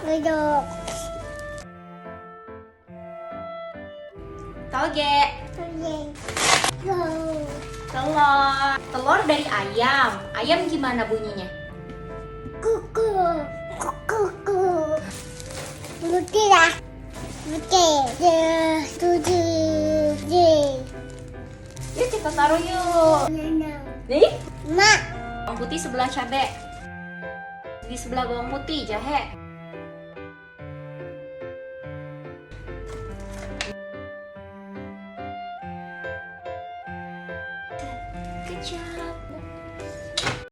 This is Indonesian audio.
Duduk. Toge. Go. Telur. Telur dari ayam. Ayam gimana bunyinya? Kuku. Kuku. Buti lah. Buti. Tujuh. Yuk kita taruh yuk. Nana. Nih. Mak. Bawang putih sebelah cabai. Di sebelah bawang putih jahe. Kecap.